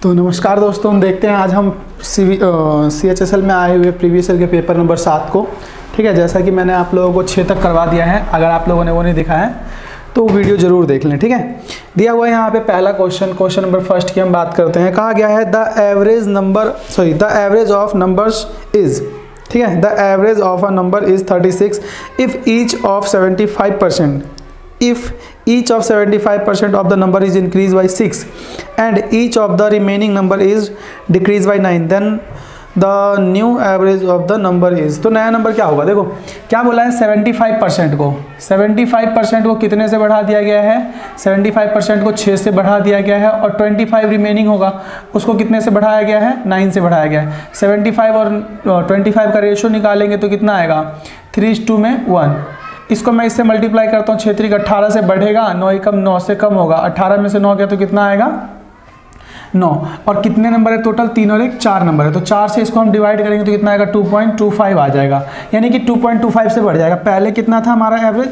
तो नमस्कार दोस्तों, देखते हैं आज हम CHSL में आए हुए प्रीवियस ईयर के पेपर नंबर 7 को। ठीक है, जैसा कि मैंने आप लोगों को 6 तक करवा दिया है। अगर आप लोगों ने वो नहीं देखा है तो वीडियो जरूर देख लें। ठीक है, दिया हुआ है यहाँ पे पहला क्वेश्चन नंबर फर्स्ट की हम बात करते हैं। कहा गया है the average of numbers is, ठीक है, the average of a number is 36 if each of 75%, if each of 75% of the number is increased by 6 and each of the remaining number is decreased by 9, then the new average of the number is। तो नया number क्या होगा? देखो क्या बोला है, 75% को कितने से बढ़ा दिया गया है? 75% को 6 से बढ़ा दिया गया है और 25 रिमेनिंग होगा, उसको कितने से बढ़ाया गया है? 9 से बढ़ाया गया है। 75 और 25 का रेशो निकालेंगे तो कितना आएगा? 3:1। इसको मैं इससे मल्टीप्लाई करता हूँ, 6 3 18 से बढ़ेगा, 9 कम 9 से कम होगा, 18 में से 9 गया तो कितना आएगा? 9। और कितने नंबर है टोटल? 3 और 1 4 नंबर है, तो 4 से इसको हम डिवाइड करेंगे तो कितना आएगा? 2.25 आ जाएगा, यानी कि 2.25 से बढ़ जाएगा। पहले कितना था हमारा एवरेज?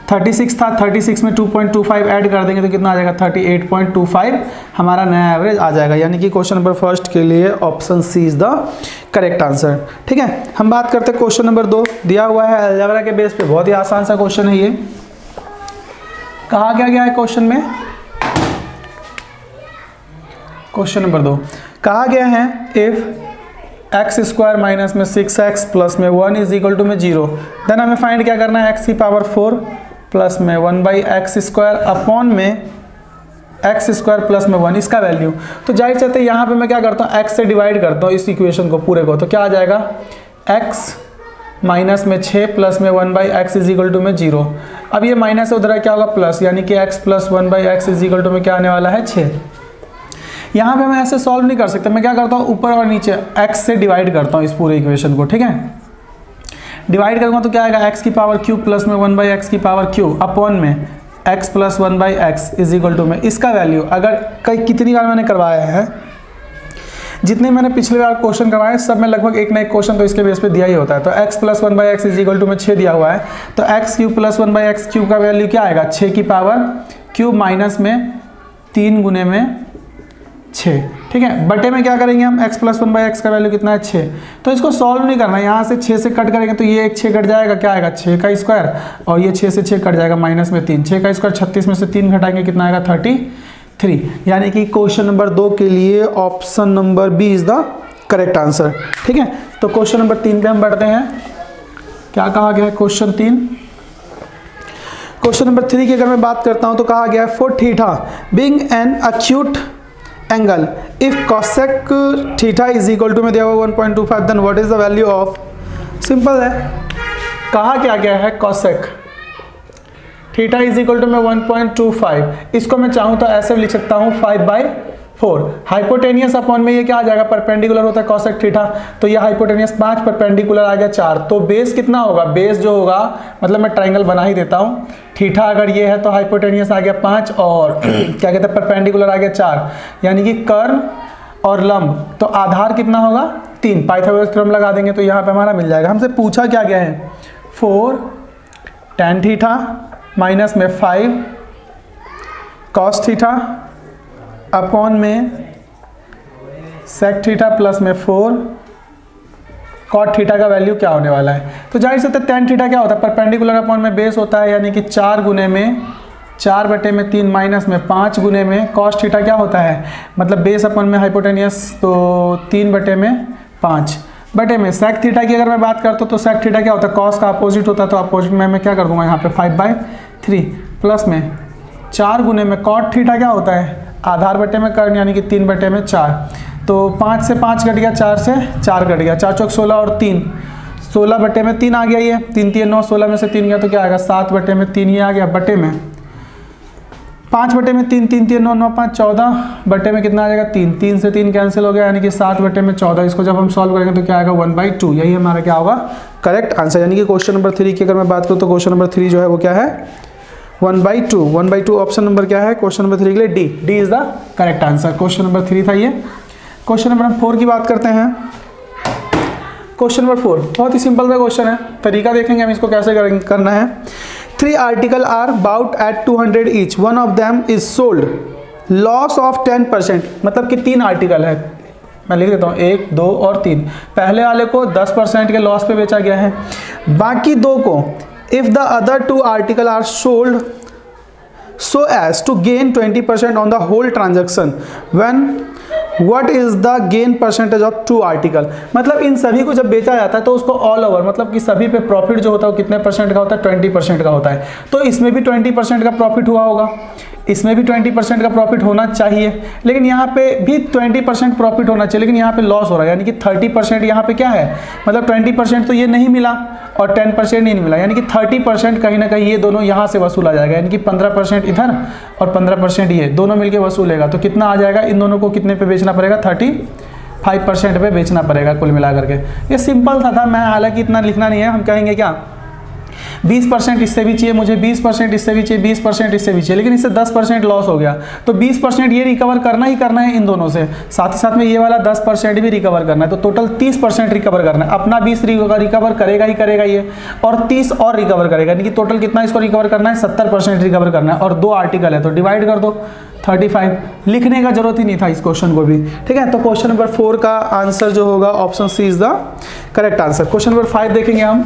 36 था, 36 में 2.25 ऐड कर देंगे तो कितना आ जाएगा? 38.25 हमारा नया एवरेज आ जाएगा। यानी कि क्वेश्चन नंबर फर्स्ट के लिए option C is the correct answer. ठीक है, हम बात करते हैं क्वेश्चन नंबर 2। दिया हुआ है अलजेब्रा के बेस पे, बहुत ही आसान सा क्वेश्चन है ये। कहा क्या गया है क्वेश्चन में? क्वेश्चन नंबर 2 कहा गया है इफ एक्स स्क्वायर माइनस में 6x प्लस में 1 इज इक्वल टू में 0, देन हमें फाइंड क्या करना है? x की पावर 4 प्लस में 1/x स्क्वायर अपॉन में x स्क्वायर प्लस में 1, इसका वैल्यू। तो जाहिर चाहते यहाँ पे मैं क्या करता हूँ? x से डिवाइड करता हूँ इस इक्वेशन को पूरे को, तो क्या आ जाएगा? x माइनस में 6 प्लस में 1/x इज इक्वल टू में 0। अब ये माइनस उधर क्या होगा? प्लस, यानी कि x plus 1/x is equal to में क्या आने वाला है? 6। यहाँ पे मैं ऐसे सॉल्व नहीं कर सकता, मैं क्या करता हूँ? ऊपर और नीचे x से डिवाइड करता हूँ इस पूरे इक्वेशन को। ठीक है, डिवाइड करूँगा तो क्या आएगा? x की पावर क्यूब प्लस में 1/x की पावर क्यूब अपॉन में x plus 1/x is equal to में इसका वैल्यू। अगर कितनी बार मैंने करवाया है, जितने मैंने पिछले बार क्वेश्चन करवाए सब में लगभग एक ना एक क्वेश्चन तो इसके बेस पे दिया ही होता है। तो x plus 1/x is equal to में 6 दिया हुआ है, तो x cube plus 1/x cube का वैल्यू क्या आएगा? 6 की पावर क्यूब माइनस में 3 गुने में 6। ठीक है, बटे में क्या करेंगे हम? x प्लस 1/x का वैल्यू कितना है? 6। तो इसको सॉल्व नहीं करना है, यहाँ से 6 से कट करेंगे तो ये एक 6 कट जाएगा, क्या आएगा? 6 का स्क्वायर, और ये 6 से 6 कट जाएगा माइनस में 3, 6 का स्क्वायर 36 में से 3 घटाएंगे कितना आएगा? 33। यानी कि क्वेश्चन नंबर 2 के लिए option number B is the correct answer. ठीक है, तो क्वेश्चन नंबर 3 पे हम बढ़ते हैं। क्या कहा गया है क्वेश्चन 3? क्वेश्चन नंबर 3 की अगर मैं बात करता हूँ तो कहा गया है for theta being an acute angle if cosec theta is equal to में दिया हुआ 1.25, then what is the value of? Simple है, कहा क्या गया है? cosec theta is equal to में 1.25। इसको मैं चाहूँ तो ऐसे लिख सकता हूँ 5/4। हाइपोटेनियस अपॉन में ये क्या आ जाएगा? परपेंडिकुलर होता है cosec थीटा, तो ये हाइपोटेनियस 5, परपेंडिकुलर आ गया 4। तो बेस कितना होगा? बेस जो होगा, मतलब मैं ट्राइंगल बना ही देता हूँ। थीटा अगर ये है तो हाइपोटेनियस आ गया 5 और क्या कहते हैं? परपेंडिकुलर आ गया 4, यानी कि कर्ण और लंब, तो आधार कितना होगा? 3। पाइथागोरस थ्योरम लगा देंगे तो यहाँ पे हमारा मिल जाएगा। हमसे पूछा क्या गया है? 4 tan थीटा माइनस में 5 cos थीटा अपॉन में sec थीटा प्लस में 4 cot थीटा का वैल्यू क्या होने वाला है? तो जाहिर से tan थीटा क्या होता है? परपेंडिकुलर अपॉन में बेस होता है, यानी कि 4 गुने में 4/3 माइनस में 5 गुने में cos थीटा क्या होता है? मतलब बेस अपॉन में हाइपोटेनियस, तो 3/5 बटे में sec थीटा की अगर मैं बात करता हूँ तो sec थीटा क्या होता है? cos का अपोजिट होता है, तो अपोजिट में मैं क्या कर दूंगा यहाँ पे 5/3 प्लस में 4 गुने में cot थीटा क्या होता है? आधार बटे में कर्ण, यानी कि 3/4। तो 5 से 5 कट गया, 4 से 4 कट गया, 4 चौक 16 और 3 16/3 आ गया। ये 3 3 9, 16 में से 3 गया तो क्या आएगा? 7/3 ये आ गया, बटे में 5/3 3 3 9 9 5 14 बटे में कितना आ जाएगा? 3 3 से 3 कैंसिल हो गया, यानी कि 7/14। इसको जब हम सॉल्व करेंगे तो क्या आएगा? 1/2। यही हमारा क्या होगा? Correct answer. यानी कि क्वेश्चन नंबर 3 की अगर मैं बात करूँ तो क्वेश्चन नंबर 3 जो है वो क्या है? 1/2 ऑप्शन नंबर क्या है क्वेश्चन नंबर 3 के लिए? D is the correct answer. Question number 3 था ये। क्वेश्चन नंबर 4 की बात करते हैं। क्वेश्चन नंबर 4 बहुत ही सिंपल सा क्वेश्चन है, तरीका देखेंगे हम इसको कैसे करना है। 3 article are bought at 200 each, one of them is sold loss of 10%, मतलब कि 3 आर्टिकल है, मैं लिख देता हूँ 1, 2 और 3। पहले वाले को 10% के लॉस पे बेचा गया है, बाकी 2 को if the other 2 article are sold so as to gain 20% on the whole transaction when what is the gain percentage of 2 article. मतलब इन सभी को जब बेचा जाता है तो उसको ऑल ओवर, मतलब कि सभी पे प्रॉफिट जो होता है वो कितने परसेंट का होता है, 20% का होता है। तो इसमें भी 20% का प्रॉफिट हुआ होगा, इसमें भी 20% का प्रॉफिट होना चाहिए, लेकिन यहाँ पे भी 20% प्रॉफिट होना चाहिए, लेकिन यहाँ पे लॉस हो रहा है, यानी कि 30% यहाँ पे क्या है, मतलब 20% तो ये नहीं मिला और 10% नहीं मिला, यानी कि 30% कहीं ना कहीं ये दोनों यहाँ से वसूला जाएगा, यानी कि 15% इधर और 15% ये दोनों मिलके वसूलेगा। तो कितना आ जाएगा, इन दोनों को कितने पे बेचना पड़ेगा, 35% पे बेचना पड़ेगा कुल मिला करके। ये सिंपल था मैं, हालांकि इतना लिखना नहीं है, हम कहेंगे क्या 20% इससे भी चाहिए मुझे, 20% इससे भी चाहिए, 20% इससे भी चाहिए, लेकिन इससे 10% लॉस हो गया तो 20% ये रिकवर करना ही करना है इन दोनों से, साथ ही साथ में ये वाला 10% भी रिकवर करना है, तो टोटल 30% रिकवर करना है। अपना 20 रिकवर करेगा ही करेगा ये, और 30 और रिकवर करेगा, यानी कि टोटल कितना इसको रिकवर करना है, 70% रिकवर करना है, और 2 आर्टिकल है तो डिवाइड कर दो 35। लिखने का जरूरत ही नहीं था इस क्वेश्चन को भी, ठीक है। तो क्वेश्चन नंबर 4 का आंसर जो होगा option C is the correct answer. Question number 5 देखेंगे हम।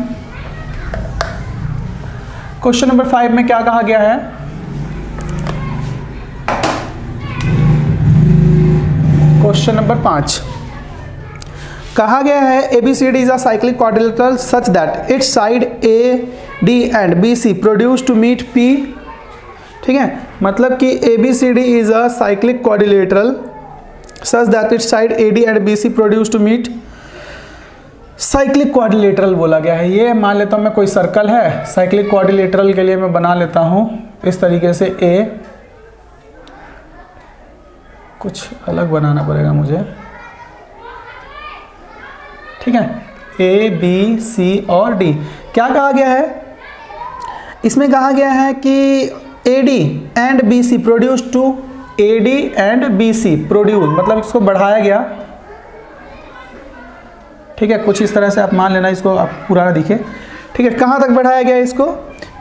क्वेश्चन नंबर 5 में क्या कहा गया है, क्वेश्चन नंबर 5 कहा गया है ABCD is a cyclic quadrilateral such that its side AD and BC produce to meet P, ठीक है। मतलब कि ABCD is a cyclic quadrilateral such that its side AD and BC produce to meet, cyclic quadrilateral बोला गया है। ये मान लेता हूँ मैं कोई सर्कल है, साइक्लिक क्वाड्रिलेटरल के लिए मैं बना लेता हूँ इस तरीके से, A कुछ अलग बनाना पड़ेगा मुझे, ठीक है, A B C और D। क्या कहा गया है इसमें, कहा गया है कि AD and BC produce to, AD and BC produce, मतलब इसको बढ़ाया गया, ठीक है, कुछ इस तरह से आप मान लेना, इसको आप पूरा दिखे, ठीक है। कहाँ तक बढ़ाया गया है इसको,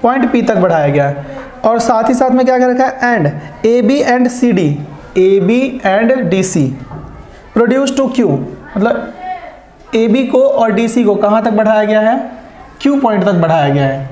पॉइंट P तक बढ़ाया गया है, और साथ ही साथ में क्या कर रखा है, and AB and CD, AB and DC produce to Q, मतलब AB को और DC को कहाँ तक बढ़ाया गया है, Q पॉइंट तक बढ़ाया गया है,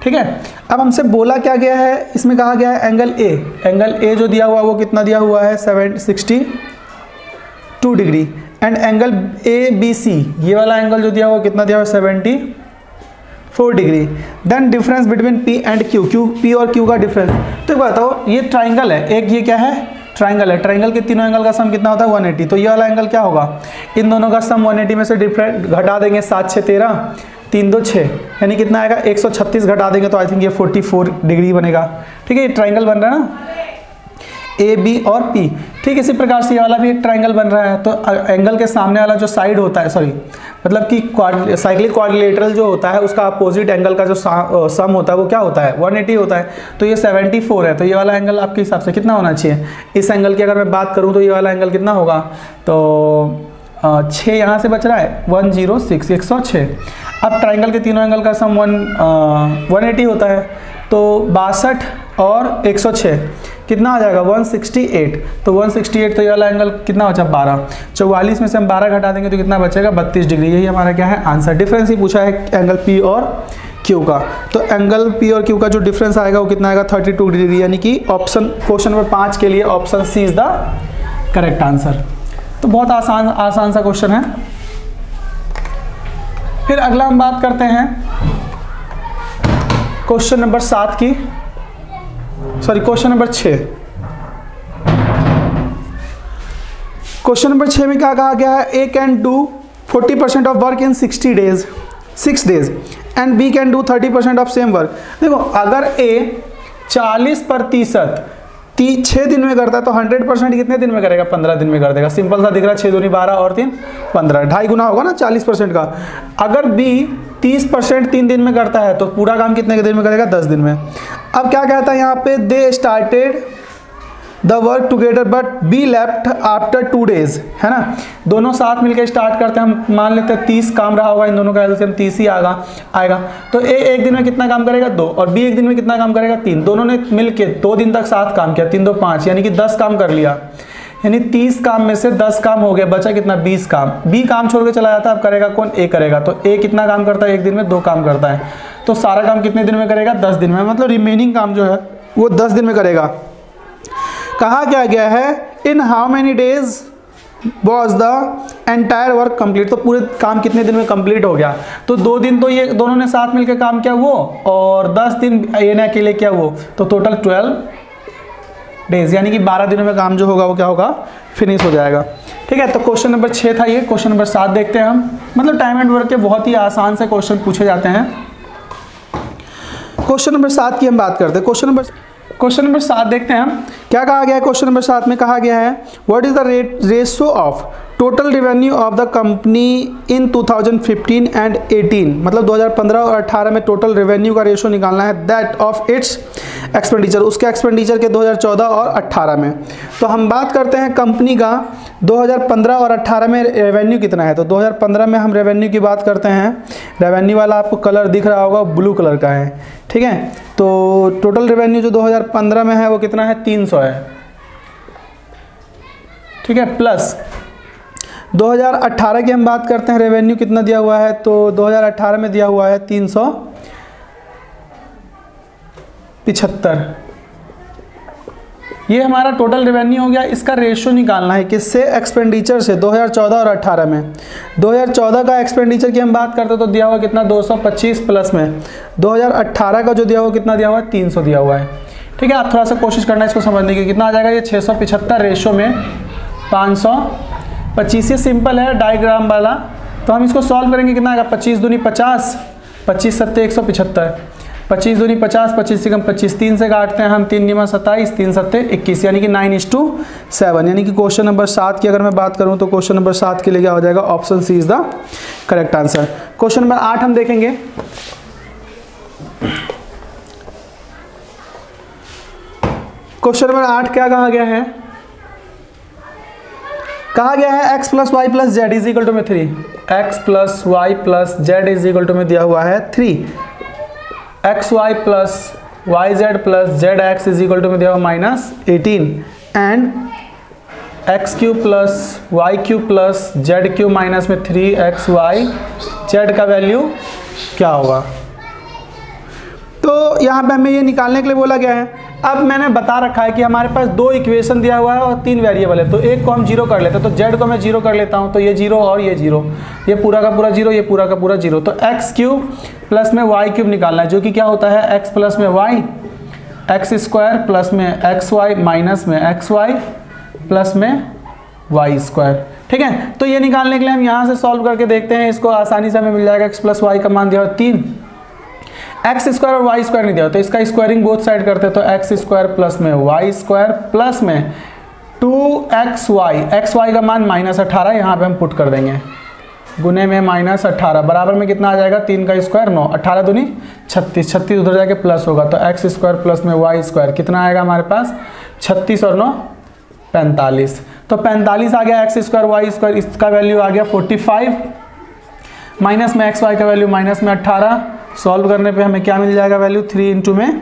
ठीक है। अब हमसे बोला क्या गया है, इसमें कहा गया है एंगल A, एंगल A जो दिया हुआ वो कितना दिया हुआ है, 62 डिग्री, एंड एंगल ABC ये वाला एंगल जो दिया हुआ कितना दिया हुआ, 74 degree. Then difference between P and Q, P और Q का डिफरेंस। तो बताओ ये ट्राइंगल है, एक ये क्या है, ट्राइंगल है, ट्राइंगल के तीनों एंगल का सम कितना होता है, 180। तो ये वाला एंगल क्या होगा, इन दोनों का सम 180 में से डिफरेंट घटा देंगे, 7 6 13, 3 2 6, यानी कितना आएगा 136 घटा देंगे तो आई थिंक ये 44 डिग्री बनेगा, ठीक है। ये ट्राइंगल बन रहा है ना, ए बी और पी, ठीक। इसी प्रकार से ये वाला भी एक ट्राइंगल बन रहा है, तो एंगल के सामने वाला जो साइड होता है, सॉरी मतलब कि साइक्लिक क्वाड्रिलेटरल जो होता है उसका अपोजिट एंगल का जो सम होता है वो क्या होता है, 180 होता है। तो ये 74 है, तो ये वाला एंगल आपके हिसाब से कितना होना चाहिए, इस एंगल की अगर मैं बात करूँ तो ये वाला एंगल कितना होगा, तो 6 यहाँ से बच रहा है, 106, 106। अब ट्राइंगल के तीनों एंगल का सम 180 होता है, तो 62 और 106 कितना आ जाएगा, 168। तो 168, तो ये वाला एंगल कितना बचा, 12। 44 में से हम 12 घटा देंगे तो कितना बचेगा, 32 डिग्री। यही हमारा क्या है आंसर। डिफरेंस ही पूछा है एंगल पी और क्यू का, तो एंगल पी और क्यू का जो डिफरेंस आएगा वो कितना आएगा, 32 डिग्री, यानी कि ऑप्शन क्वेश्चन नंबर 5 के लिए option C is the correct answer. तो बहुत आसान सा क्वेश्चन है। फिर अगला हम बात करते हैं क्वेश्चन नंबर 7 की, sorry question number 6। Question number 6 में क्या कहा गया है, A can do 40% of work in 6 days and B can do 30% of same work. देखो अगर ए 40% 6 दिन में करता है तो 100% कितने दिन में करेगा, 15 दिन में कर देगा। सिंपल सा दिख रहा है, 6 दूनी 12 और 3 15, 2.5 गुना होगा ना 40% का। अगर बी 30% 3 दिन में करता है तो पूरा काम कितने के दिन में करेगा, 10 दिन में। अब क्या कहता है यहाँ पे, they started the work together but be left after 2 days, है ना। दोनों साथ मिलकर स्टार्ट करते हैं, हम मान लेते हैं 30 काम रहा होगा, इन दोनों का एलसीएम 30 ही आएगा। तो ए एक दिन में कितना काम करेगा 2, और बी एक दिन में कितना काम करेगा 3। दोनों ने मिलकर 2 दिन तक साथ काम किया, 3 2 5, यानी कि 10 काम कर लिया। यानी 30 काम में से 10 काम हो गया, बचा कितना 20 काम। बी काम छोड़ के चला जाता है, अब करेगा कौन, ए करेगा। तो ए कितना काम करता है एक दिन में 2 काम करता है, तो सारा काम कितने दिन में करेगा 10 दिन में, मतलब रिमेनिंग काम जो है वो 10 दिन में करेगा। कहा क्या गया है, in how many days was the entire work complete, तो पूरे काम कितने दिन में कंप्लीट हो गया। तो 2 दिन तो ये दोनों ने साथ मिलकर काम किया वो, और 10 दिन ए ने अकेले किया वो, तो टोटल 12 डेज, यानी कि 12 दिनों में काम जो होगा वो क्या होगा, फिनिश हो जाएगा। ठीक है, तो क्वेश्चन नंबर 6 था ये। क्वेश्चन नंबर 7 देखते हैं हम। मतलब टाइम एंड वर्क के बहुत ही आसान से क्वेश्चन पूछे जाते हैं। क्वेश्चन नंबर 7 की हम बात करते हैं। क्वेश्चन नंबर 7 देखते हैं हम, क्या कहा गया है। क्वेश्चन नंबर 7 में कहा गया है, what is the ratio of total revenue of the company in 2015 and 18, मतलब 2015 और 18 में टोटल रेवेन्यू का रेशियो निकालना है, दैट ऑफ इट्स एक्सपेंडिचर, उसके एक्सपेंडिचर के 2014 और 18 में। तो हम बात करते हैं कंपनी का 2015 और 18 में रेवेन्यू कितना है। तो 2015 में हम रेवेन्यू की बात करते हैं, रेवेन्यू वाला आपको कलर दिख रहा होगा, ब्लू कलर का है। ठीक है, तो टोटल रेवेन्यू जो 2015 में है वो कितना है 300 है। ठीक है, प्लस 2018 की हम बात करते हैं, रेवेन्यू कितना दिया हुआ है, तो 2018 में दिया हुआ है 375। ये हमारा टोटल रेवेन्यू हो गया। इसका रेशियो निकालना है किससे, एक्सपेंडिचर से, 2014 और 18 में। 2014 का एक्सपेंडिचर की हम बात करते हैं तो दिया हुआ कितना 225 प्लस में 2018 का जो दिया हुआ कितना दिया हुआ है 300 दिया हुआ है। ठीक है, आप थोड़ा सा कोशिश करना इसको समझने की, कितना आ जाएगा ये 675 रेशियो में 525। ये सिंपल है डायग्राम वाला, तो हम इसको सॉल्व करेंगे, कितना आएगा 25 दूनी 50, 25 सत्ते 175, 25 दूनी 50, 25 से कम 25, 3 से काटते हैं हम, 3 निमा 27, 3 सत्ते 21, यानी कि 9:7। यानी कि क्वेश्चन नंबर 7 की अगर मैं बात करूं तो क्वेश्चन नंबर 7 के लिए क्या हो जाएगा, option C is the correct answer. Question number 8 हम देखेंगे। क्वेश्चन नंबर 8 क्या कहा गया है, कहा गया है x plus y plus z is equal to में 3, x plus y plus z is equal to में दिया हुआ है 3, x y plus y z plus z x is equal to में दिया हुआ -18, and x cube plus y cube plus z cube minus में 3x Y Z का value क्या होगा। तो यहाँ पे हमें ये निकालने के लिए बोला गया है। अब मैंने बता रखा है कि हमारे पास 2 इक्वेशन दिया हुआ है और 3 वेरिएबल है, तो एक को हम 0 कर लेते हैं, तो z को मैं 0 कर लेता हूँ, तो ये 0 और ये 0, ये पूरा का पूरा 0, ये पूरा का पूरा 0। तो एक्स क्यूब प्लस में वाई क्यूब निकालना है, जो कि क्या होता है x प्लस में वाई, एक्स स्क्वायर प्लस में एक्स वाई माइनस में एक्स वाई प्लस में वाई स्क्वायर। ठीक है, तो ये निकालने के लिए हम यहाँ से सॉल्व करके देखते हैं, इसको आसानी से हमें मिल जाएगा। x प्लस वाई का मान दिया हुआ 3, एक्स स्क्वायर और वाई स्क्वायर नहीं दिया, तो इसका स्क्वायरिंग बोथ साइड करते हैं, तो एक्स स्क्वायर प्लस में वाई स्क्वायर प्लस में 2xy, एक्स वाई का मान -18 यहाँ पे हम पुट कर देंगे, गुने में -18 बराबर में कितना आ जाएगा, 3 का स्क्वायर 9, 18 दूनी 36, 36 उधर जाके प्लस होगा, तो एक्स स्क्वायर प्लस में वाई स्क्वायर कितना आएगा हमारे पास 36 और 9 45। तो 45 आ गया एक्स स्क्वायर वाई स्क्वायर, इसका वैल्यू आ गया 45, माइनस में एक्स वाई का वैल्यू माइनस में 18। सॉल्व करने पे हमें क्या मिल जाएगा वैल्यू, 3 इंटू में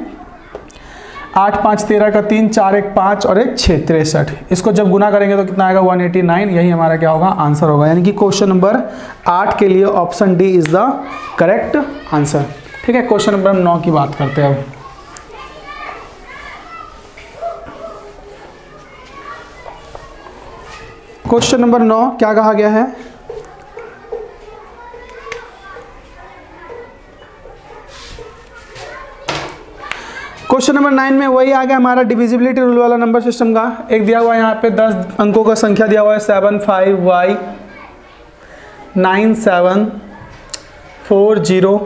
8 5 13 का 3, 4 1 5 और 1 6 63। इसको जब गुना करेंगे तो कितना आएगा 189, यही हमारा क्या होगा आंसर होगा। यानी कि क्वेश्चन नंबर 8 के लिए option D is the correct answer. ठीक है, क्वेश्चन नंबर 9 की बात करते हैं अब। क्वेश्चन नंबर 9 क्या कहा गया है, क्वेश्चन नंबर 9 में वही आ गया हमारा डिविजिबिलिटी रूल वाला नंबर सिस्टम का। एक दिया हुआ है यहाँ पे 10 अंकों का संख्या दिया हुआ है 75y 9740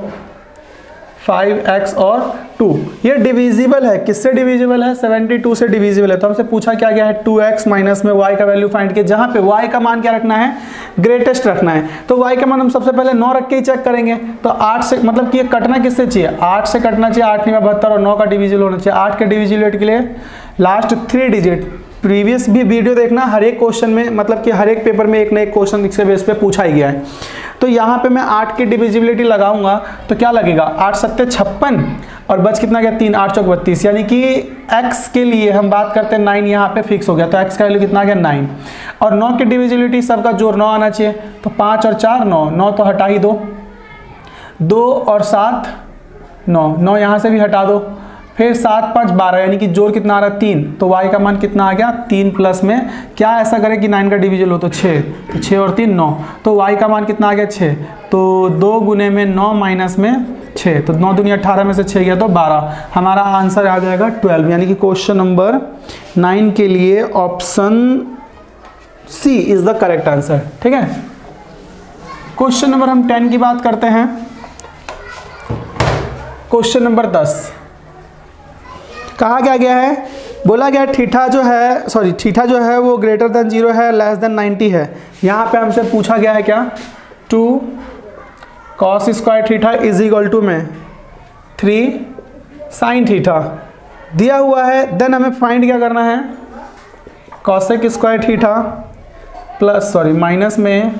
5x और 2। ये डिविजिबल है, किससे डिविजिबल है, 72 से डिविजिबल है। तो हमसे पूछा क्या गया है 2x माइनस में y का वैल्यू फाइंड किया, जहाँ पे y का मान क्या रखना है, ग्रेटेस्ट रखना है। तो y का मान हम सबसे पहले 9 रख के ही चेक करेंगे। तो 8 से मतलब कि ये कटना किससे चाहिए, 8 से कटना चाहिए, 8 9 72 और 9 का डिविजिबल होना चाहिए। 8 के डिविजिबिलिटी के लिए लास्ट 3 डिजिट प्रीवियस भी वीडियो देखना, हर एक क्वेश्चन में मतलब कि हर एक पेपर में एक ना एक क्वेश्चन इसके बेस पे पूछा ही गया है। तो यहाँ पे मैं 8 की डिविजिबिलिटी लगाऊंगा तो क्या लगेगा, 8 सत्ते 56 और बच कितना गया 3, 8 चौक 32, यानी कि x के लिए हम बात करते हैं 9 यहाँ पे फिक्स हो गया, तो x का वैल्यू कितना आ गया 9। और 9 की डिविजिबिलिटी सबका जोड़ 9 आना चाहिए, तो 5 और 4 9, 9 तो हटा ही दो, 2 और 7 9, 9 यहाँ से भी हटा दो, फिर 7 5 12, यानी कि जोड़ कितना आ रहा है 3, तो y का मान कितना आ गया 3 प्लस में क्या ऐसा करे कि 9 का डिवीजन हो तो 6, तो 6 और 3 9, तो y का मान कितना आ गया 6, तो 2 गुने में 9 माइनस में 6, तो 9 दूनी 18 में से 6 गया तो 12, हमारा आंसर आ जाएगा 12, यानी कि क्वेश्चन नंबर 9 के लिए option C is the correct answer. ठीक है, क्वेश्चन नंबर हम 10 की बात करते हैं। क्वेश्चन नंबर 10 कहा क्या गया है, बोला गया थीटा जो है वो ग्रेटर देन 0 है, लेस देन 90 है। यहाँ पे हमसे पूछा गया है क्या, 2 cos square theta is equal to में 3 साइन थीटा दिया हुआ है। देन हमें फाइंड क्या करना है, cosec square theta plus minus में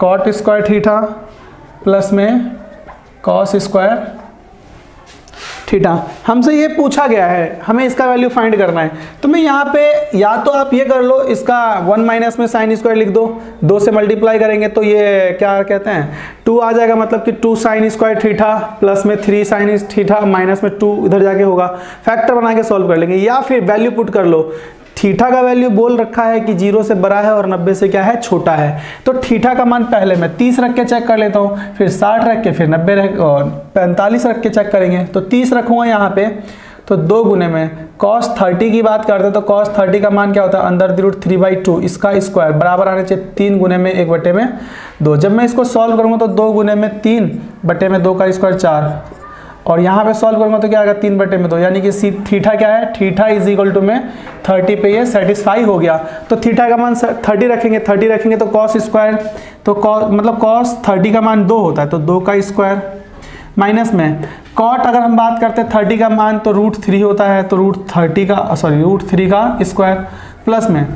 cot स्क्वायर थीटा प्लस में cos स्क्वायर थीटा। हमसे ये पूछा गया है, हमें इसका वैल्यू फाइंड करना है। तो मैं यहाँ पे या तो आप ये कर लो, इसका 1 माइनस में साइन स्क्वायर लिख दो, 2 से मल्टीप्लाई करेंगे तो ये क्या कहते हैं 2 आ जाएगा, मतलब कि 2 साइन स्क्वायर थीटा प्लस में 3 साइन थीटा माइनस में 2 इधर जाके होगा, फैक्टर बना के सॉल्व कर लेंगे। या फिर वैल्यू पुट कर लो, थीटा का वैल्यू बोल रखा है कि 0 से बड़ा है और 90 से क्या है छोटा है, तो थीटा का मान पहले मैं 30 रख के चेक कर लेता हूँ, फिर 60 रख के, फिर 90 रख और 45 रख के चेक करेंगे। तो 30 रखूँगा यहाँ पे, तो 2 गुने में cos 30 की बात करते हैं तो cos 30 का मान क्या होता है, अंडर द रूट 3/2, इसका स्क्वायर बराबर आने चाहिए 3 गुने में 1/2। जब मैं इसको सॉल्व करूँगा तो 2 गुने में 3/2 का स्क्वायर 4, और यहाँ पे सॉल्व करूँगा तो क्या आएगा 3/2, यानी कि थीटा क्या है, थीटा इज इक्वल टू में 30 पे ये सेटिस्फाई हो गया। तो थीटा का मान 30 रखेंगे तो cos स्क्वायर, तो मतलब cos 30 का मान 2 होता है, तो 2 का स्क्वायर माइनस में cot अगर हम बात करते हैं 30 का मान तो √3 होता है, तो √3 का स्क्वायर प्लस में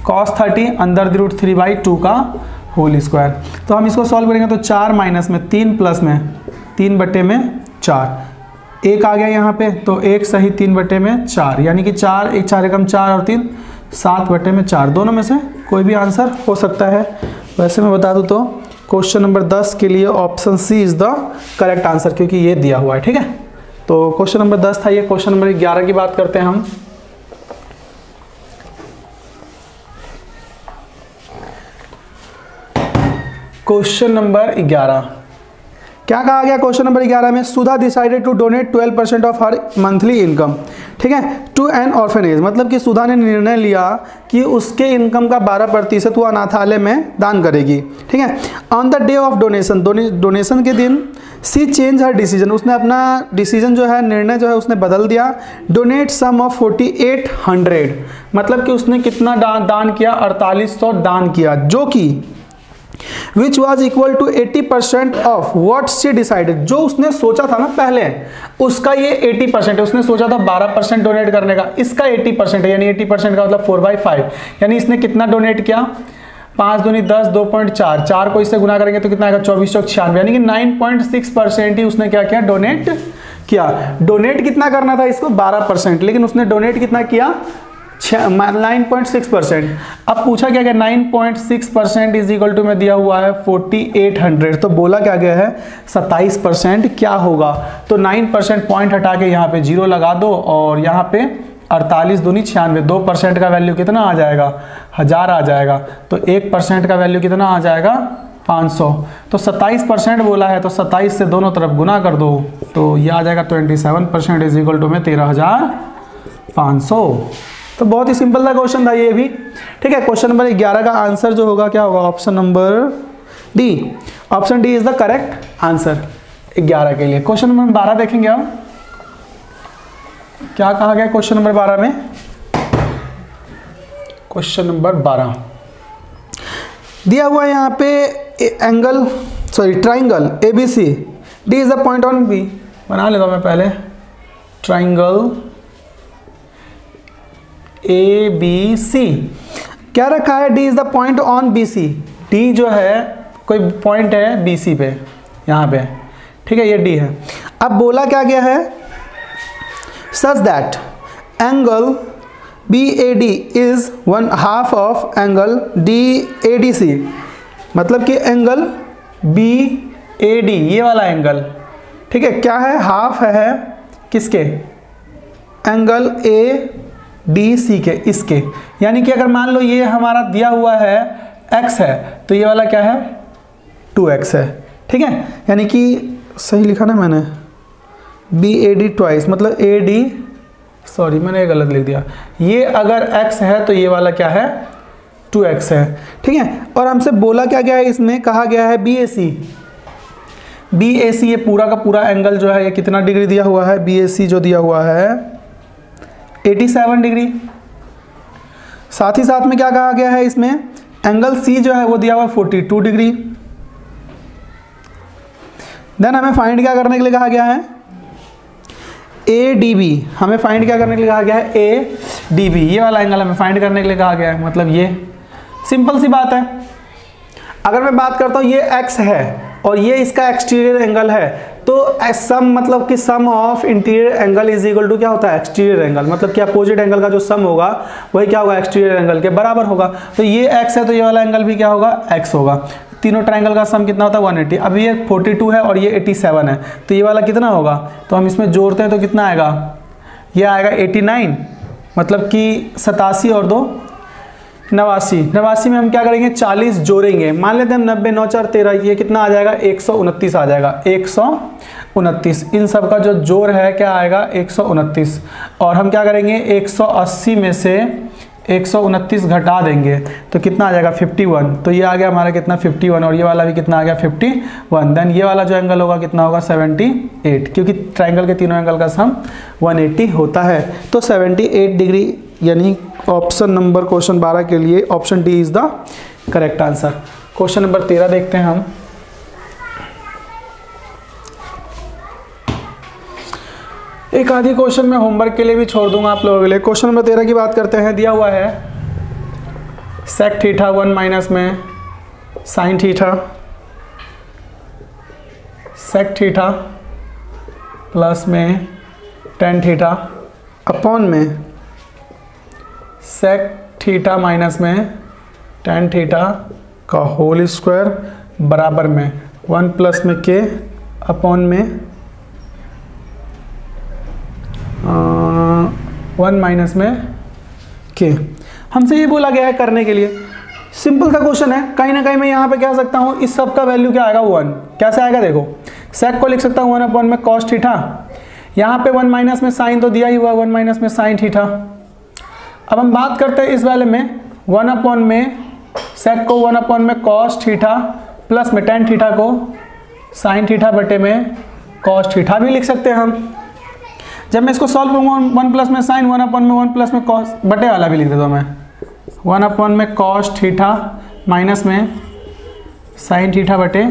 cos 30 अंदर द रूट 3/2 का होल स्क्वायर। तो हम इसको सॉल्व करेंगे तो 4 माइनस में 3 प्लस में 3/4, 1 आ गया यहाँ पे, तो 1 सही 3/4, यानी कि 4 1 4 एकम 4 और 3 7/4, दोनों में से कोई भी आंसर हो सकता है। वैसे मैं बता दूं तो क्वेश्चन नंबर 10 के लिए option C is the correct answer, क्योंकि ये दिया हुआ है। ठीक है, तो क्वेश्चन नंबर 10 था ये। क्वेश्चन नंबर 11 की बात करते हैं हम। क्वेश्चन नंबर 11 क्या कहा गया, क्वेश्चन नंबर 11 में Sudha decided to donate 12% of her monthly income, ठीक है, टू एन ऑर्फेनेज, मतलब कि सुधा ने निर्णय लिया कि उसके इनकम का 12% वो अनाथालय में दान करेगी। ठीक है, on the day of donation के दिन सी चेंज हर डिसीजन, उसने अपना डिसीजन जो है, निर्णय जो है उसने बदल दिया। डोनेट सम ऑफ 4800, मतलब कि उसने कितना दान किया, 4800 दान किया, जो कि which was equal to 80% of what she decided, जो उसने सोचा था ना पहले उसका ये 80% है। उसने सोचा था 12% डोनेट करने का, इसका 80% है, यानी 80% का मतलब 4/5, यानी इसने कितना डोनेट किया, 5 दूनी 10, 2.4, 4 को इससे गुना करेंगे तो कितना आएगा 24 चौक 96, यानी कि 9.6% ही उसने क्या किया, डोनेट किया। डोनेट कितना करना था इसको 12%, लेकिन उसने डोनेट कितना किया 9.6%। अब पूछा क्या गया, 9.6% इज इक्वल टू में दिया हुआ है 4800, तो बोला क्या गया है 27% क्या होगा, तो 9% पॉइंट हटा के यहाँ पे 0 लगा दो, और यहाँ पे 48 दूनी 96, 2% का वैल्यू कितना आ जाएगा 1000 आ जाएगा, तो 1% का वैल्यू कितना आ जाएगा 500, तो 27% बोला है, तो 27 से दोनों तरफ गुना कर दो, तो ये आ जाएगा 27% इज इक्वल टू में 13500। तो बहुत ही सिंपल सा क्वेश्चन था ये भी। ठीक है, क्वेश्चन नंबर 11 का आंसर जो होगा क्या होगा, option number D, option D is the correct answer 11 के लिए। क्वेश्चन नंबर 12 देखेंगे हम, क्या कहा गया क्वेश्चन नंबर 12 में। क्वेश्चन नंबर 12 दिया हुआ है यहाँ पे triangle ABC, D is the point on B, बना लेता हूँ मैं पहले, ट्राइंगल ए बी सी। क्या रखा है? D is the point on B C. D जो है कोई पॉइंट है बी सी पे, यहाँ पे, ठीक है, ये डी है। अब बोला क्या गया है? Such that angle B A D is 1/2 of angle D A D C. मतलब कि एंगल बी ए डी, ये वाला एंगल, ठीक है, क्या है? हाफ है किसके? एंगल ए डी सी के, इसके। यानी कि अगर मान लो ये हमारा दिया हुआ है x है, तो ये वाला क्या है? 2x है, ठीक है। यानी कि सही लिखा ना मैंने, बी ए डी ट्वाइस, मतलब ए डी, सॉरी मैंने गलत लिख दिया। ये अगर x है तो ये वाला क्या है? 2x है, ठीक है। और हमसे बोला क्या गया है? इसमें कहा गया है बी ए सी। बी ए सी, ये पूरा का पूरा एंगल जो है ये कितना डिग्री दिया हुआ है? बी ए सी जो दिया हुआ है 87 डिग्री। साथ ही साथ में क्या कहा गया है इसमें? एंगल सी जो है वो दिया हुआ है 42 डिग्री। देन हमें फाइंड क्या करने के लिए कहा गया है? A D B. हमें फाइंड क्या करने के लिए कहा गया है? ए डी बी, ये वाला एंगल हमें फाइंड करने के लिए कहा गया है। मतलब ये सिंपल सी बात है। अगर मैं बात करता हूँ ये x है और ये इसका एक्सटीरियर एंगल है, तो सम, मतलब कि sum of interior angle is equal to क्या होता है? Exterior angle. मतलब कि अपोजिट एंगल का जो सम होगा वही क्या होगा? एक्सटीरियर एंगल के बराबर होगा। तो ये x है तो ये वाला एंगल भी क्या होगा? x होगा। तीनों ट्रायंगल का सम कितना होता है? 180। अब ये 42 है और ये 87 है, तो ये वाला कितना होगा? तो हम इसमें जोड़ते हैं तो कितना आएगा? ये आएगा 89, मतलब कि 87 और 2 89। 89 में हम क्या करेंगे? 40 जोड़ेंगे। मान लेते हैं 90 9 4 13, ये कितना आ जाएगा? 129 आ जाएगा। 129, इन सब का जो जोड़ है क्या आएगा? 129। और हम क्या करेंगे? 180 में से 129 घटा देंगे तो कितना आ जाएगा? 51। तो ये आ गया हमारा कितना? 51। और ये वाला भी कितना आ गया? 51। देन ये वाला जो एंगल होगा कितना होगा? 78, क्योंकि ट्रायंगल के तीनों एंगल का सम 180 होता है। तो 78 डिग्री, यानी ऑप्शन नंबर क्वेश्चन 12 के लिए option D is the correct answer. Question number 13 देखते हैं हम। एक आधी क्वेश्चन में होमवर्क के लिए भी छोड़ दूंगा आप लोगों के लिए। क्वेश्चन नंबर 13 की बात करते हैं। दिया हुआ है सेक थीटा 1 माइनस में sine theta, sec theta plus में टेन थीटा अपॉन में सेक थीटा माइनस में टेन थीटा का होल स्क्वायर बराबर में 1 प्लस में के अपॉन में 1 माइनस में के। हमसे ये बोला गया है करने के लिए। सिंपल सा क्वेश्चन है। कहीं ना कहीं मैं यहाँ पे क्या सकता हूँ? इस सब का वैल्यू क्या आएगा? 1। कैसे आएगा? देखो, सेक को लिख सकता हूँ 1 अपॉन में कॉस थीटा। यहाँ पे 1 माइनस में साइन तो दिया ही हुआ, 1 माइनस में साइन थीटा। अब हम बात करते हैं इस वाले में 1 अपॉन में सेक को 1 अपॉन में कॉस थीटा प्लस में टेन थीटा को साइन थीटा बटे में कॉस थीटा भी लिख सकते हैं हम। जब मैं इसको सॉल्व करूँगा 1 प्लस में साइन, 1 अपॉन में 1 प्लस में कॉस, बटे वाला भी लिख देता हूँ मैं, 1 अपॉन में कॉस थीटा माइनस में साइन थीटा बटे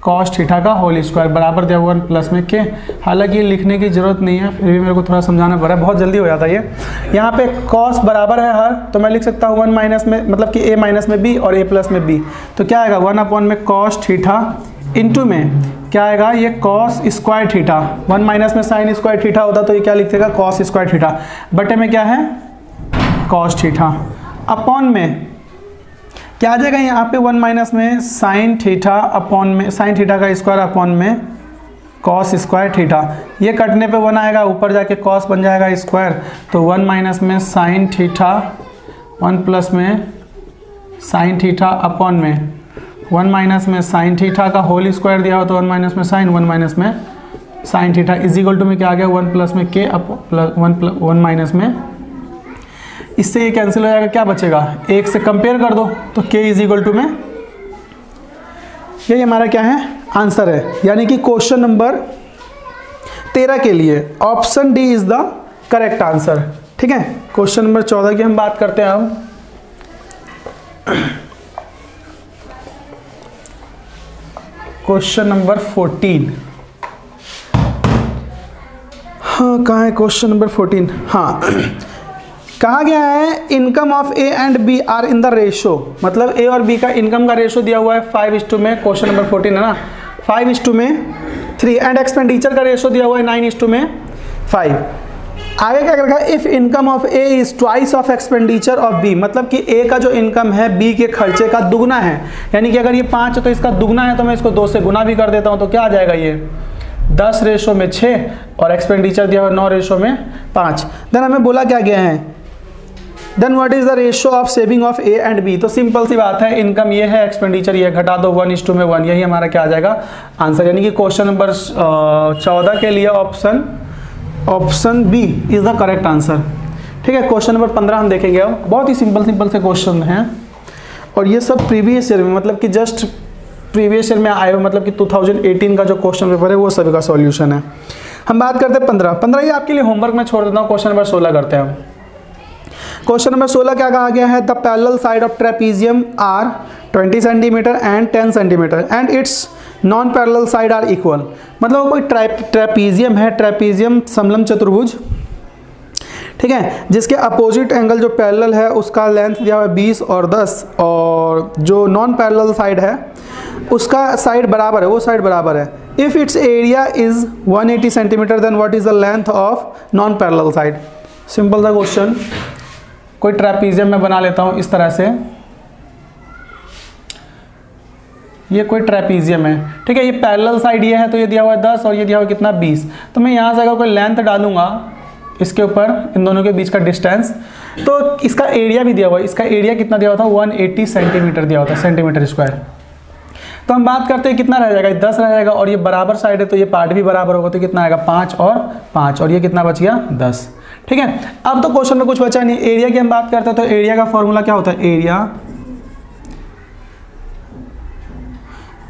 कॉस थीटा का होल स्क्वायर बराबर दिया 1 प्लस में के। हालांकि ये लिखने की ज़रूरत नहीं है, फिर भी मेरे को थोड़ा समझाना पड़ रहा है, बहुत जल्दी हो जाता है ये। यहाँ पे कॉस बराबर है हर, तो मैं लिख सकता हूँ 1 माइनस में, मतलब कि a माइनस में b और a प्लस में b। तो क्या आएगा? 1 अपॉन में कॉस थीटा इंटू में क्या आएगा? ये कॉस स्क्वायर थीटा। 1 माइनस में साइन स्क्वायर थीटा होता तो ये क्या लिख देगा? कॉस स्क्वायर थीटा बटे में क्या है? कॉस थीटा अपॉन में क्या आ जाएगा? यहाँ पे 1 माइनस में साइन थीटा अपॉन में साइन थीटा का स्क्वायर अपॉन में कॉस स्क्वायर थीटा। ये कटने पे 1 आएगा, ऊपर जाके कॉस बन जाएगा स्क्वायर। तो 1 माइनस में साइन थीटा 1 प्लस में साइन थीटा अपॉन में 1 माइनस में साइन थीटा का होल स्क्वायर दिया हो तो 1 माइनस में साइन, 1 माइनस में sine theta is equal to में क्या आ गया? 1 प्लस में के प्लस 1 माइनस में, इससे ये कैंसिल हो जाएगा, क्या बचेगा? 1 से कंपेयर कर दो तो k इज इक्वल टू में, ये हमारा क्या है? आंसर है। यानी कि क्वेश्चन नंबर 13 के लिए option D is the correct answer. ठीक है, क्वेश्चन नंबर 14 की हम बात करते हैं अब। क्वेश्चन नंबर 14, हाँ कहाँ है क्वेश्चन नंबर 14? हाँ, कहा गया है income of A and B are in the ratio, मतलब ए और बी का इनकम का रेशो दिया हुआ है 5:, में क्वेश्चन नंबर 14 है ना, 5:3 एंड एक्सपेंडिचर का रेशो दिया हुआ है 9:5। आगे क्या करेगा, if income of A is twice of expenditure of B, मतलब कि ए का जो इनकम है बी के खर्चे का दुगना है, यानी कि अगर ये 5 है तो इसका दुगना है, तो मैं इसको 2 से गुना भी कर देता हूं, तो क्या आ जाएगा ये 10:6 और एक्सपेंडिचर दिया हुआ 9:5। देन हमें बोला क्या गया है, then what is the ratio of saving of A and B. तो सिंपल सी बात है, इनकम ये है, एक्सपेंडिचर ये, घटा दो 1:1, यही हमारा क्या आ जाएगा आंसर। यानी कि क्वेश्चन नंबर 14 के लिए option B is the correct answer. ठीक है, क्वेश्चन नंबर 15 हम देखेंगे। अब बहुत ही सिंपल से क्वेश्चन हैं और ये सब प्रीवियस ईयर में, मतलब कि जस्ट प्रीवियस ईयर में आए हुए, मतलब कि 2018 का जो क्वेश्चन पेपर है वो सभी का सॉल्यूशन है। हम बात करते हैं 15 ये आपके लिए होमवर्क में छोड़ देता हूँ। क्वेश्चन नंबर 16 करते हैं हम। क्वेश्चन नंबर 16 क्या कहा गया है, the parallel side of trapezium are 20 centimetre and 10 centimetre and its non parallel side are equal. मतलब कोई ट्रेपीजियम है, ट्रेपीजियम समलम चतुर्भुज, ठीक है, जिसके अपोजिट एंगल जो पैरेलल है उसका लेंथ दिया हुआ है 20 और 10, और जो नॉन पैरेलल साइड है उसका साइड बराबर है, वो साइड बराबर है। If its area is 180 centimetre then what is the length of non parallel side. Simple सा क्वेश्चन, कोई ट्रेपीजियम मैं बना लेता हूं इस तरह से, ये कोई ट्रेपीजियम है, ठीक है, ये पैरेलल साइड ये है, तो ये दिया हुआ है 10 और ये दिया हुआ है कितना 20। तो मैं यहाँ से अगर कोई लेंथ डालूंगा इसके ऊपर, इन दोनों के बीच का डिस्टेंस, तो इसका एरिया भी दिया हुआ है, इसका एरिया कितना दिया हुआ था 180 सेंटीमीटर दिया हुआ था, सेंटीमीटर स्क्वायर। तो हम बात करते हैं कितना रह जाएगा, 10 रह जाएगा, और ये बराबर साइड है तो ये पार्ट भी बराबर होगा, तो कितना आएगा 5 और 5, और ये कितना बच गया 10। ठीक है, अब तो क्वेश्चन में कुछ बचा नहीं। एरिया की हम बात करते हैं तो एरिया का फॉर्मूला क्या होता है,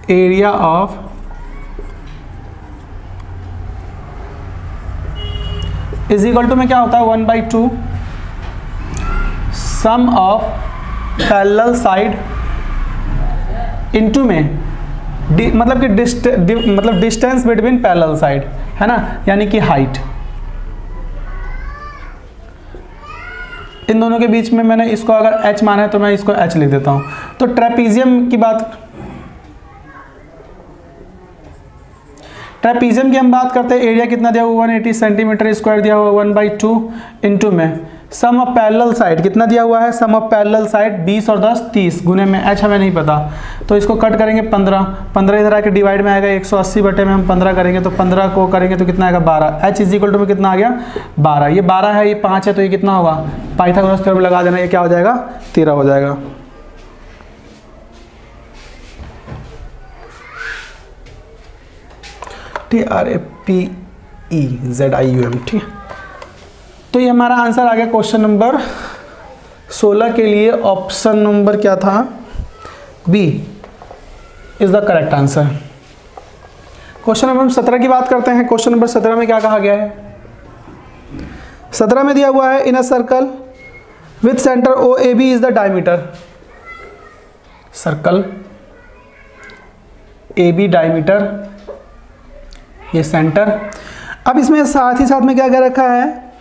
area of is equal to में क्या होता है 1/2 sum of parallel side into में मतलब कि डिस्टेंस बिटवीन पैरेलल साइड है ना, यानी कि हाइट। इन दोनों के बीच में मैंने इसको अगर h माना है तो मैं इसको h लिख देता हूं। तो ट्रेपीजियम की हम बात करते हैं, एरिया कितना दिया हुआ 180 सेंटीमीटर स्क्वायर दिया हुआ 1/2 इनटू में सम ऑफ पैरेलल साइड कितना दिया हुआ है, सम ऑफ पैरेलल साइड 20 और 10 30 गुने में h हमें नहीं पता, तो इसको कट करेंगे 15 इधर आके डिवाइड में आएगा 180 बटे में हम 15 करेंगे, तो 15 को करेंगे तो कितना आएगा 12। h इज इक्वल टू में कितना आ गया 12, ये 12 है, ये 5 है, तो ये कितना होगा, पाइथागोरस थ्योरम लगा देना, ये क्या हो जाएगा 13 हो जाएगा। TRAPEZIUM, ठीक है। तो ये हमारा आंसर आ गया क्वेश्चन नंबर 16 के लिए। ऑप्शन नंबर क्या था, B is the correct answer. Question number 17 की बात करते हैं। क्वेश्चन नंबर 17 में क्या कहा गया है, 17 में दिया हुआ है in a circle with centre OAB is the diameter. Circle AB diameter, ये सेंटर। अब इसमें साथ ही साथ में क्या क्या रखा है,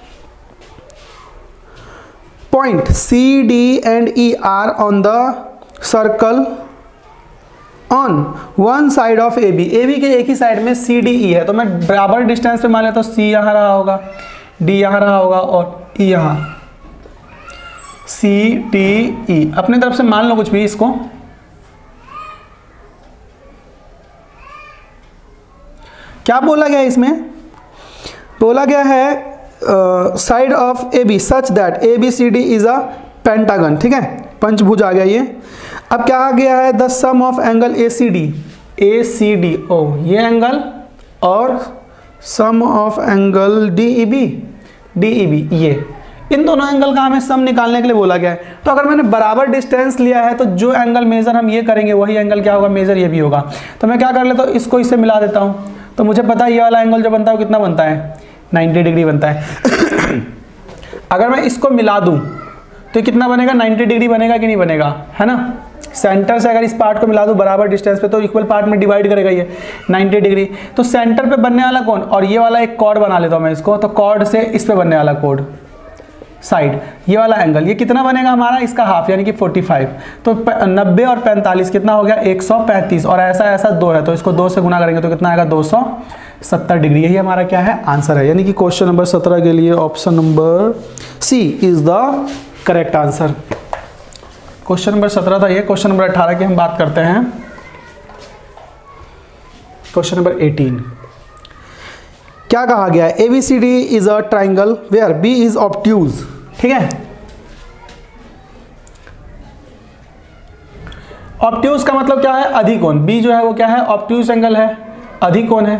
point CD and E are on the circle on one side of AB। AB के एक ही साइड में CDE है, तो मैं बराबर डिस्टेंस पे मान लेता हूँ, C यहाँ रहा होगा, D यहाँ रहा होगा और E यहाँ, CDE अपने तरफ से मान लो कुछ भी। इसको क्या बोला गया है, इसमें बोला गया है side of AB such that ABCD is a pentagon, ठीक है, पंचभुज आ गया ये। अब क्या आ गया है, the sum of angle ACD ओ ये एंगल, और सम ऑफ एंगल DEB ये, इन दोनों एंगल का हमें सम निकालने के लिए बोला गया है। तो अगर मैंने बराबर डिस्टेंस लिया है तो जो एंगल मेजर हम ये करेंगे वही एंगल क्या होगा, मेजर ये भी होगा। तो मैं क्या कर लेता हूँ, इसको इससे मिला देता हूँ, तो मुझे पता है ये वाला एंगल जो बनता है वो कितना बनता है, 90 डिग्री बनता है। अगर मैं इसको मिला दूं तो कितना बनेगा, 90 डिग्री बनेगा कि नहीं बनेगा, है ना। सेंटर से अगर इस पार्ट को मिला दूं बराबर डिस्टेंस पे तो इक्वल पार्ट में डिवाइड करेगा ये 90 डिग्री। तो सेंटर पे बनने वाला कौन, और ये वाला एक कॉर्ड बना लेता हूं मैं इसको, तो कॉर्ड से इस पे बनने वाला कॉर्ड, साइड, ये वाला एंगल, ये कितना बनेगा हमारा, इसका हाफ यानी कि 45। तो 90 और 45 कितना हो गया, 135, और ऐसा ऐसा 2 है तो इसको 2 से गुना करेंगे तो कितना आएगा, 270 डिग्री। यही हमारा क्या है, आंसर है। यानी कि क्वेश्चन नंबर 17 के लिए option number C is the correct answer. Question number 17 था ये। क्वेश्चन नंबर 18 की हम बात करते हैं। क्वेश्चन नंबर 18 क्या कहा गया है, ABCD is a triangle where B is obtuse. ठीक है, ऑब्ट्यूज का मतलब क्या है, अधिकोण। B जो है वो क्या है, ऑब्ट्यूज एंगल है, अधिकोण है,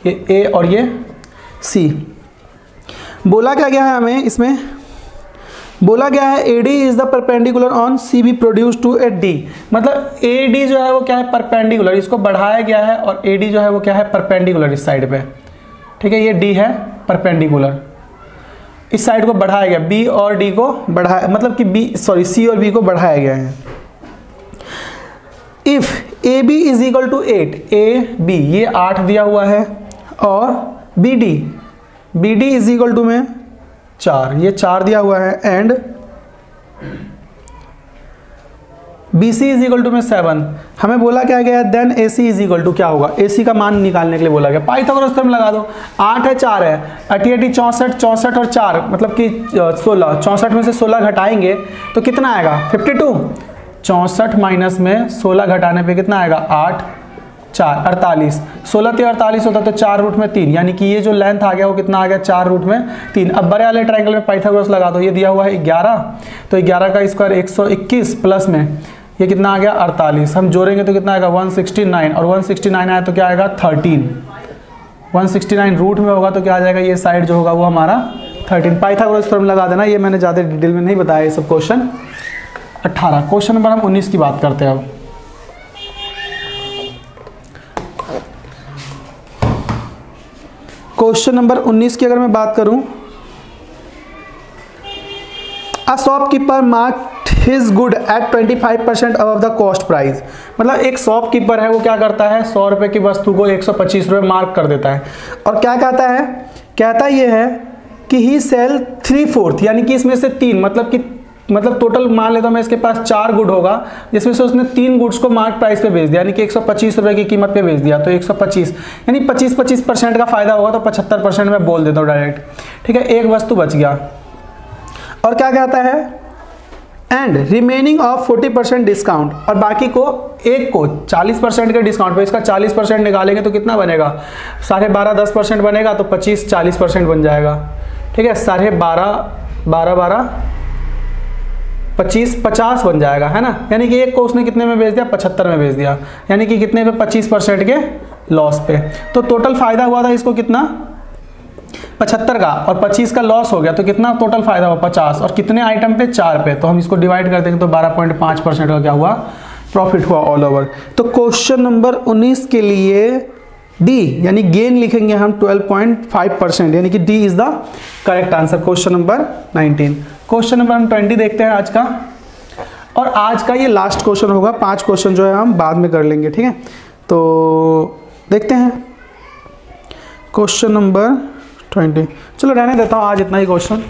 ये A और ये C। बोला क्या गया है हमें, इसमें बोला गया है AD is the perpendicular on CB produce to A D। मतलब AD जो है वो क्या है, परपेंडिकुलर, इसको बढ़ाया गया है, और AD जो है वो क्या है, परपेंडिकुलर इस साइड पे। ठीक है, ये D है परपेंडिकुलर, इस साइड को बढ़ाया गया, B और D को बढ़ाया, मतलब कि C और B को बढ़ाया गया है। If AB is equal to 8, AB ये 8 दिया हुआ है, और BD इज इक्वल टू में 4, ये 4 दिया हुआ है, and BC is equal to में 7। हमें बोला क्या गया, then AC is equal to क्या होगा, AC का मान निकालने के लिए बोला गया। पाइथागोरस थ्योरम लगा दो, 8 है 4 है, 88 64 64 और 4 मतलब कि 16, 64 में से 16 घटाएंगे तो कितना आएगा, 52। 64 माइनस में 16 घटाने पे कितना आएगा, 8 4 48, 16 × 48 होता तो 4 रूट में 3, यानी कि ये जो लेंथ आ गया वो कितना आ गया, 4 रूट में 3। अब बड़े वाले ट्रायंगल में पाइथागोरस लगा दो, ये दिया हुआ है 11, तो 11 का स्क्वायर 121 प्लस में ये कितना आ गया, 48। हम जोड़ेंगे तो कितना आएगा, 169, और 169 आया तो क्या आएगा, 13। 169 रूट में होगा तो क्या आ जाएगा, ये साइड जो होगा वो हमारा 13। पाइथागोरस थ्योरम लगा देना, ये मैंने ज़्यादा डिटेल में नहीं बताया ये सब क्वेश्चन। 18 क्वेश्चन नंबर हम 19 की बात करते हैं अब। क्वेश्चन नंबर 19 की अगर मैं बात करूं, a shopkeeper mark his good at 25% above the cost price. मतलब एक शॉपकीपर है, वो क्या करता है, 100 रुपये की वस्तु को 125 रुपये मार्क कर देता है, और क्या कहता है, कहता ये है कि ही सेल 3/4, यानी कि इसमें से 3, मतलब टोटल मान लेता हूँ मैं, इसके पास 4 गुड होगा, जिसमें से उसने 3 गुड्स को मार्क प्राइस पे बेच दिया, यानी कि 125 रुपये की कीमत पे बेच दिया, तो 125 यानी 25% का फायदा होगा, तो 75% में बोल देता हूँ डायरेक्ट। ठीक है, एक वस्तु बच गया, और क्या कहता है, एंड रिमेनिंग ऑफ 40% डिस्काउंट, और बाकी को एक को 40% के डिस्काउंट पे, इसका 40% निकालेंगे तो कितना बनेगा, 12.5 10% बनेगा, तो 25 40% बन जाएगा। ठीक है, 12.5 12 25 50 बन जाएगा, है ना। यानी कि एक को उसने कितने में बेच दिया, 75 में बेच दिया, यानी कि कितने पे, 25% के लॉस पे। तो टोटल फायदा हुआ था इसको कितना, 75 का, और 25 का लॉस हो गया, तो कितना टोटल फायदा हुआ, 50, और कितने आइटम पे, 4 पे, तो हम इसको डिवाइड कर देंगे तो 12.5% का क्या हुआ, प्रॉफिट हुआ ऑल ओवर। तो क्वेश्चन नंबर 19 के लिए डी यानी गेन लिखेंगे हम 12.5%, यानी कि D is the correct answer. Question number 19। Question number हम 20 देखते हैं आज का, और आज का ये लास्ट क्वेश्चन होगा। 5 क्वेश्चन जो है हम बाद में कर लेंगे, ठीक है। तो देखते हैं क्वेश्चन नंबर 20। चलो रहने देता हूँ आज इतना ही क्वेश्चन।